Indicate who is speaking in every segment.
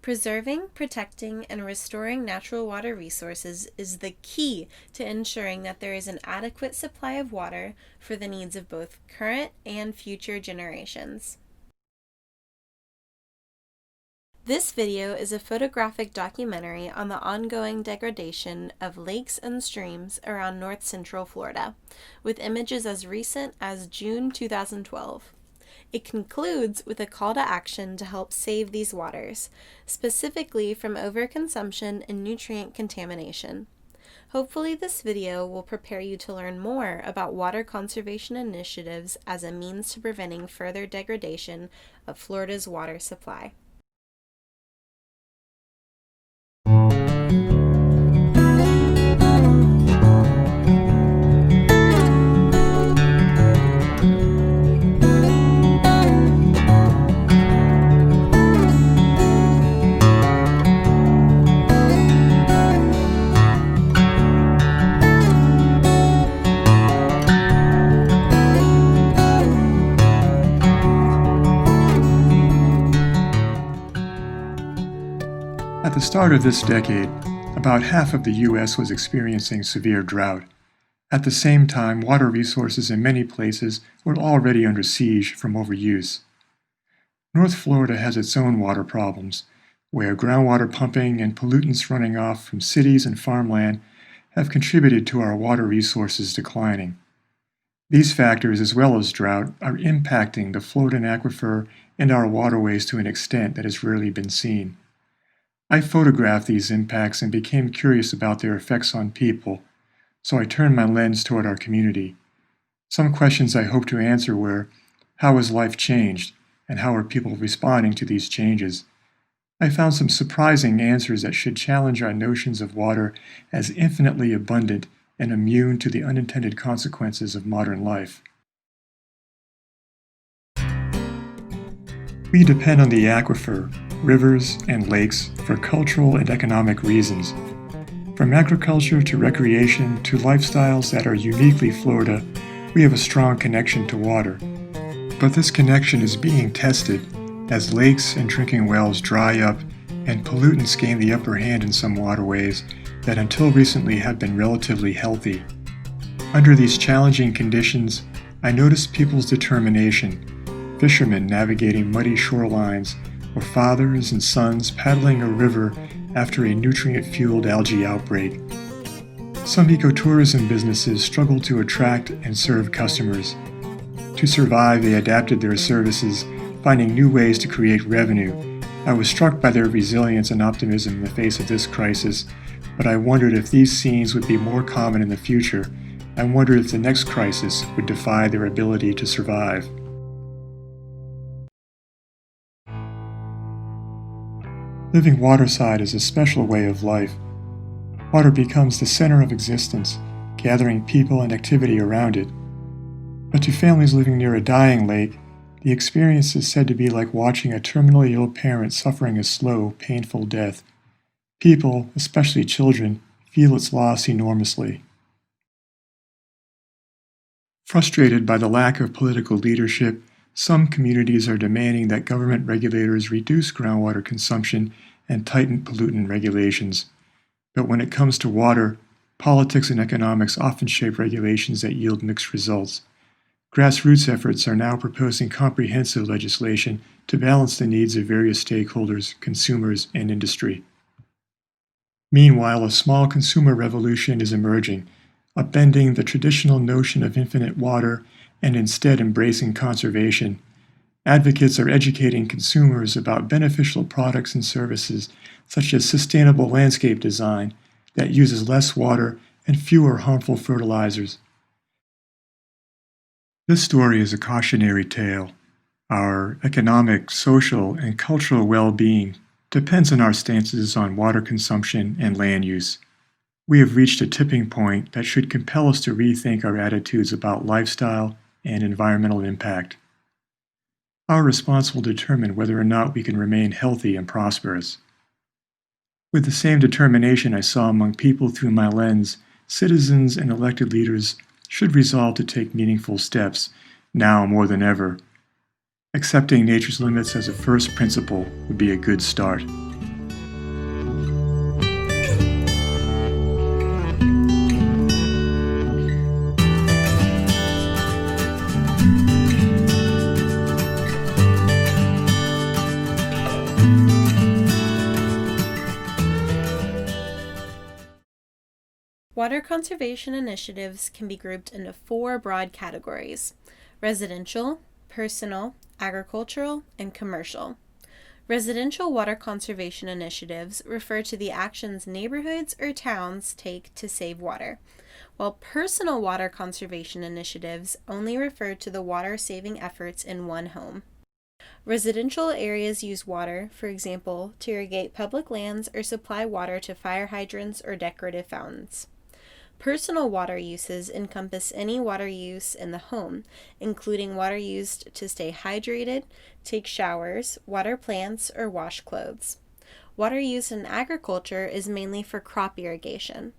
Speaker 1: Preserving, protecting, and restoring natural water resources is the key to ensuring that there is an adequate supply of water for the needs of both current and future generations. This video is a photographic documentary on the ongoing degradation of lakes and streams around north central Florida, with images as recent as June 2012. It concludes with a call to action to help save these waters, specifically from overconsumption and nutrient contamination. Hopefully this video will prepare you to learn more about water conservation initiatives as a means to preventing further degradation of Florida's water supply.
Speaker 2: At the start of this decade, about half of the U.S. was experiencing severe drought. At the same time, water resources in many places were already under siege from overuse. North Florida has its own water problems, where groundwater pumping and pollutants running off from cities and farmland have contributed to our water resources declining. These factors, as well as drought, are impacting the Floridan aquifer and our waterways to an extent that has rarely been seen. I photographed these impacts and became curious about their effects on people, so I turned my lens toward our community. Some questions I hoped to answer were, how has life changed, and how are people responding to these changes? I found some surprising answers that should challenge our notions of water as infinitely abundant and immune to the unintended consequences of modern life. We depend on the aquifer, rivers, and lakes for cultural and economic reasons. From agriculture to recreation to lifestyles that are uniquely Florida, we have a strong connection to water. But this connection is being tested as lakes and drinking wells dry up and pollutants gain the upper hand in some waterways that until recently have been relatively healthy. Under these challenging conditions, I noticed people's determination, fishermen navigating muddy shorelines, or fathers and sons paddling a river after a nutrient-fueled algae outbreak. Some ecotourism businesses struggled to attract and serve customers. To survive, they adapted their services, finding new ways to create revenue. I was struck by their resilience and optimism in the face of this crisis, but I wondered if these scenes would be more common in the future. I wondered if the next crisis would defy their ability to survive. Living waterside is a special way of life. Water becomes the center of existence, gathering people and activity around it. But to families living near a dying lake, the experience is said to be like watching a terminally ill parent suffering a slow, painful death. People, especially children, feel its loss enormously. Frustrated by the lack of political leadership, some communities are demanding that government regulators reduce groundwater consumption and tighten pollutant regulations. But when it comes to water, politics and economics often shape regulations that yield mixed results. Grassroots efforts are now proposing comprehensive legislation to balance the needs of various stakeholders, consumers, and industry. Meanwhile, a small consumer revolution is emerging, upending the traditional notion of infinite water and instead embracing conservation. Advocates are educating consumers about beneficial products and services such as sustainable landscape design that uses less water and fewer harmful fertilizers. This story is a cautionary tale. Our economic, social, and cultural well-being depends on our stances on water consumption and land use. We have reached a tipping point that should compel us to rethink our attitudes about lifestyle and environmental impact. Our response will determine whether or not we can remain healthy and prosperous. With the same determination I saw among people through my lens, citizens and elected leaders should resolve to take meaningful steps, now more than ever. Accepting nature's limits as a first principle would be a good start.
Speaker 1: Water conservation initiatives can be grouped into 4 broad categories: residential, personal, agricultural, and commercial. Residential water conservation initiatives refer to the actions neighborhoods or towns take to save water, while personal water conservation initiatives only refer to the water-saving efforts in one home. Residential areas use water, for example, to irrigate public lands or supply water to fire hydrants or decorative fountains. Personal water uses encompass any water use in the home, including water used to stay hydrated, take showers, water plants, or wash clothes. Water used in agriculture is mainly for crop irrigation.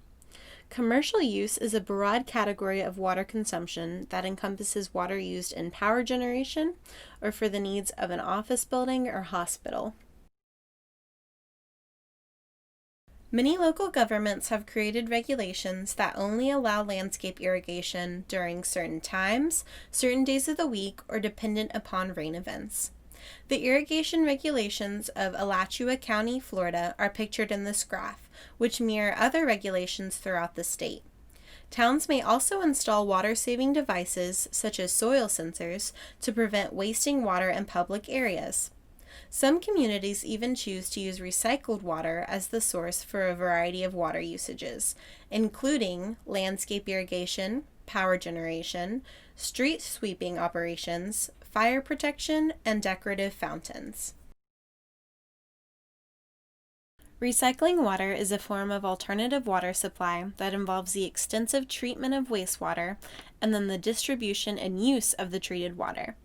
Speaker 1: Commercial use is a broad category of water consumption that encompasses water used in power generation or for the needs of an office building or hospital. Many local governments have created regulations that only allow landscape irrigation during certain times, certain days of the week, or dependent upon rain events. The irrigation regulations of Alachua County, Florida, are pictured in this graph, which mirror other regulations throughout the state. Towns may also install water-saving devices, such as soil sensors, to prevent wasting water in public areas. Some communities even choose to use recycled water as the source for a variety of water usages, including landscape irrigation, power generation, street sweeping operations, fire protection, and decorative fountains. Recycling water is a form of alternative water supply that involves the extensive treatment of wastewater and then the distribution and use of the treated water.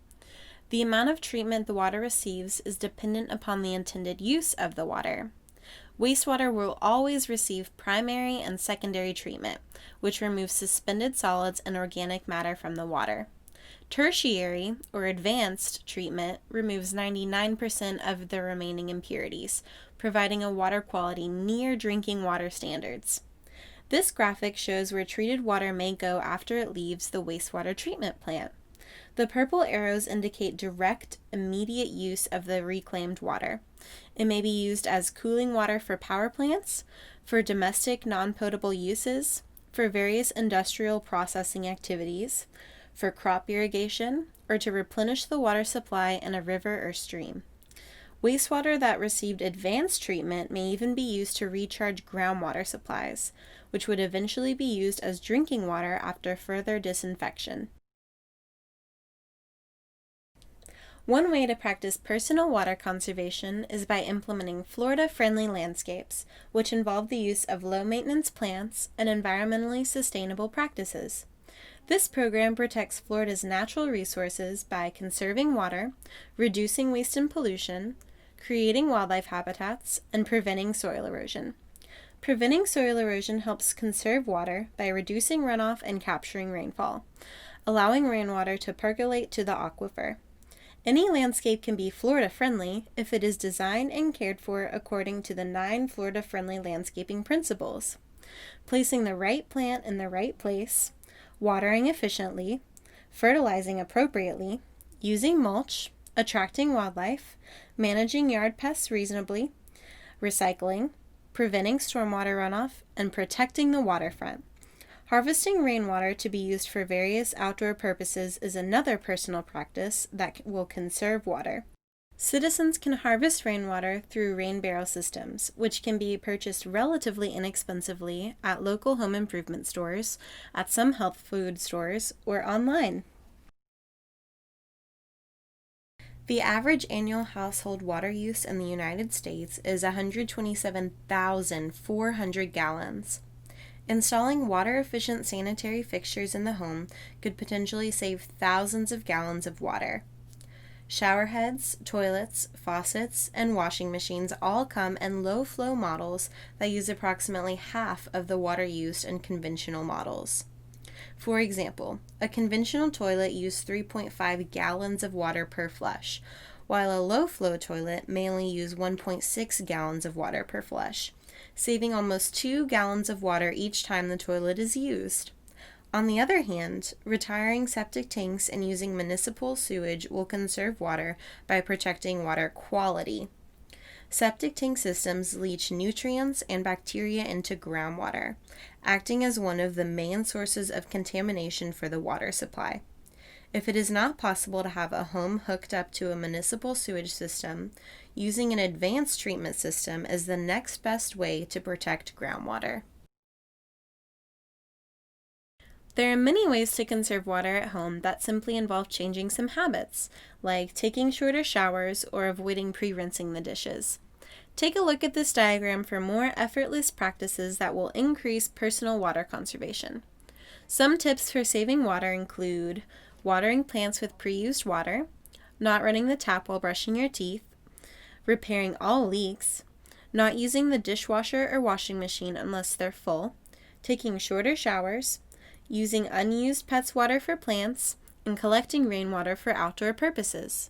Speaker 1: The amount of treatment the water receives is dependent upon the intended use of the water. Wastewater will always receive primary and secondary treatment, which removes suspended solids and organic matter from the water. Tertiary, or advanced, treatment removes 99% of the remaining impurities, providing a water quality near drinking water standards. This graphic shows where treated water may go after it leaves the wastewater treatment plant. The purple arrows indicate direct, immediate use of the reclaimed water. It may be used as cooling water for power plants, for domestic non-potable uses, for various industrial processing activities, for crop irrigation, or to replenish the water supply in a river or stream. Wastewater that received advanced treatment may even be used to recharge groundwater supplies, which would eventually be used as drinking water after further disinfection. One way to practice personal water conservation is by implementing Florida-friendly landscapes, which involve the use of low-maintenance plants and environmentally sustainable practices. This program protects Florida's natural resources by conserving water, reducing waste and pollution, creating wildlife habitats, and preventing soil erosion. Preventing soil erosion helps conserve water by reducing runoff and capturing rainfall, allowing rainwater to percolate to the aquifer. Any landscape can be Florida-friendly if it is designed and cared for according to the 9 Florida-friendly landscaping principles: placing the right plant in the right place, watering efficiently, fertilizing appropriately, using mulch, attracting wildlife, managing yard pests reasonably, recycling, preventing stormwater runoff, and protecting the waterfront. Harvesting rainwater to be used for various outdoor purposes is another personal practice that will conserve water. Citizens can harvest rainwater through rain barrel systems, which can be purchased relatively inexpensively at local home improvement stores, at some health food stores, or online. The average annual household water use in the United States is 127,400 gallons. Installing water-efficient sanitary fixtures in the home could potentially save thousands of gallons of water. Shower heads, toilets, faucets, and washing machines all come in low-flow models that use approximately half of the water used in conventional models. For example, a conventional toilet uses 3.5 gallons of water per flush, while a low-flow toilet may only use 1.6 gallons of water per flush, saving almost 2 gallons of water each time the toilet is used. On the other hand, retiring septic tanks and using municipal sewage will conserve water by protecting water quality. Septic tank systems leach nutrients and bacteria into groundwater, acting as one of the main sources of contamination for the water supply. If it is not possible to have a home hooked up to a municipal sewage system, using an advanced treatment system is the next best way to protect groundwater. There are many ways to conserve water at home that simply involve changing some habits, like taking shorter showers or avoiding pre-rinsing the dishes. Take a look at this diagram for more effortless practices that will increase personal water conservation. Some tips for saving water include watering plants with pre-used water, not running the tap while brushing your teeth, repairing all leaks, not using the dishwasher or washing machine unless they're full, taking shorter showers, using unused pets' water for plants, and collecting rainwater for outdoor purposes.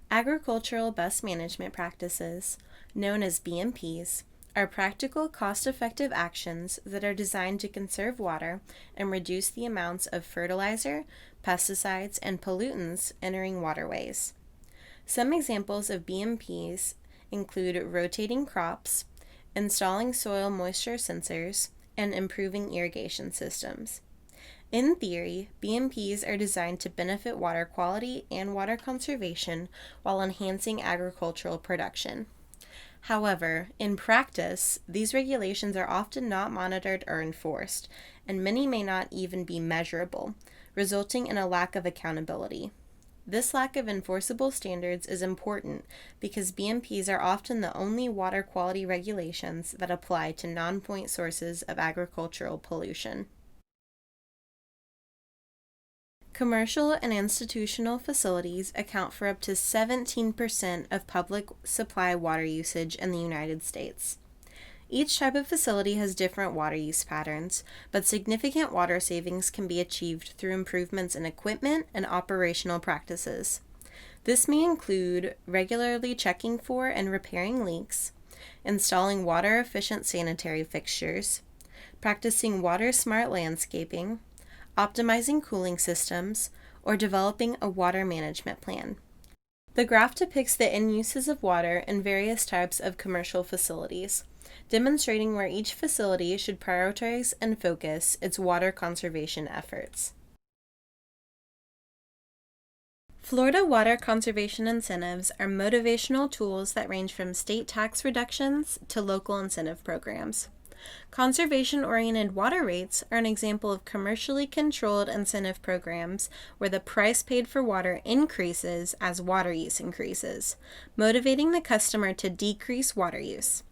Speaker 1: Agricultural best management practices, known as BMPs, are practical, cost-effective actions that are designed to conserve water and reduce the amounts of fertilizer, pesticides, and pollutants entering waterways. Some examples of BMPs include rotating crops, installing soil moisture sensors, and improving irrigation systems. In theory, BMPs are designed to benefit water quality and water conservation while enhancing agricultural production. However, in practice, these regulations are often not monitored or enforced, and many may not even be measurable, resulting in a lack of accountability. This lack of enforceable standards is important because BMPs are often the only water quality regulations that apply to non-point sources of agricultural pollution. Commercial and institutional facilities account for up to 17% of public supply water usage in the United States. Each type of facility has different water use patterns, but significant water savings can be achieved through improvements in equipment and operational practices. This may include regularly checking for and repairing leaks, installing water-efficient sanitary fixtures, practicing water-smart landscaping, optimizing cooling systems, or developing a water management plan. The graph depicts the end uses of water in various types of commercial facilities, demonstrating where each facility should prioritize and focus its water conservation efforts. Florida water conservation incentives are motivational tools that range from state tax reductions to local incentive programs. Conservation-oriented water rates are an example of commercially controlled incentive programs where the price paid for water increases as water use increases, motivating the customer to decrease water use.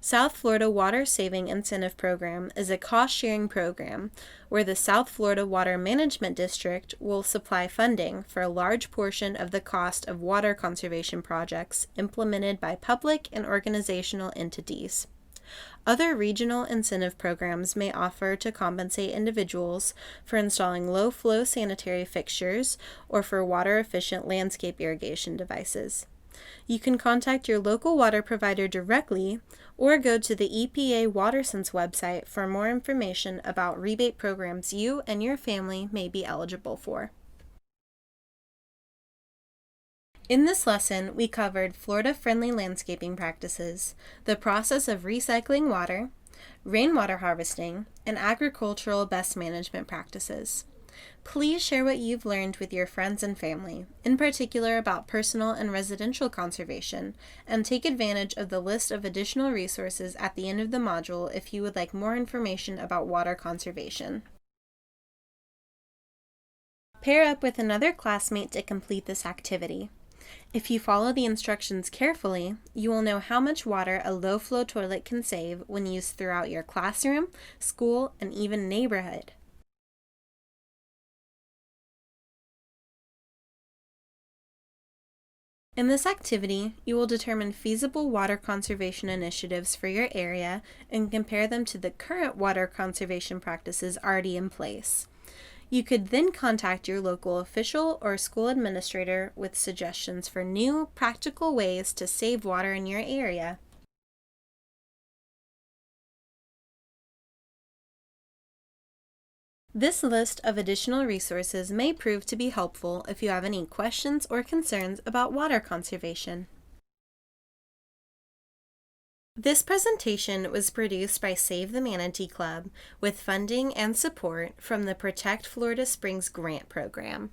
Speaker 1: South Florida Water Saving Incentive Program is a cost-sharing program where the South Florida Water Management District will supply funding for a large portion of the cost of water conservation projects implemented by public and organizational entities. Other regional incentive programs may offer to compensate individuals for installing low-flow sanitary fixtures or for water-efficient landscape irrigation devices. You can contact your local water provider directly or go to the EPA WaterSense website for more information about rebate programs you and your family may be eligible for. In this lesson, we covered Florida-friendly landscaping practices, the process of recycling water, rainwater harvesting, and agricultural best management practices. Please share what you've learned with your friends and family, in particular about personal and residential conservation, and take advantage of the list of additional resources at the end of the module if you would like more information about water conservation. Pair up with another classmate to complete this activity. If you follow the instructions carefully, you will know how much water a low-flow toilet can save when used throughout your classroom, school, and even neighborhood. In this activity, you will determine feasible water conservation initiatives for your area and compare them to the current water conservation practices already in place. You could then contact your local official or school administrator with suggestions for new, practical ways to save water in your area. This list of additional resources may prove to be helpful if you have any questions or concerns about water conservation. This presentation was produced by Save the Manatee Club with funding and support from the Protect Florida Springs Grant Program.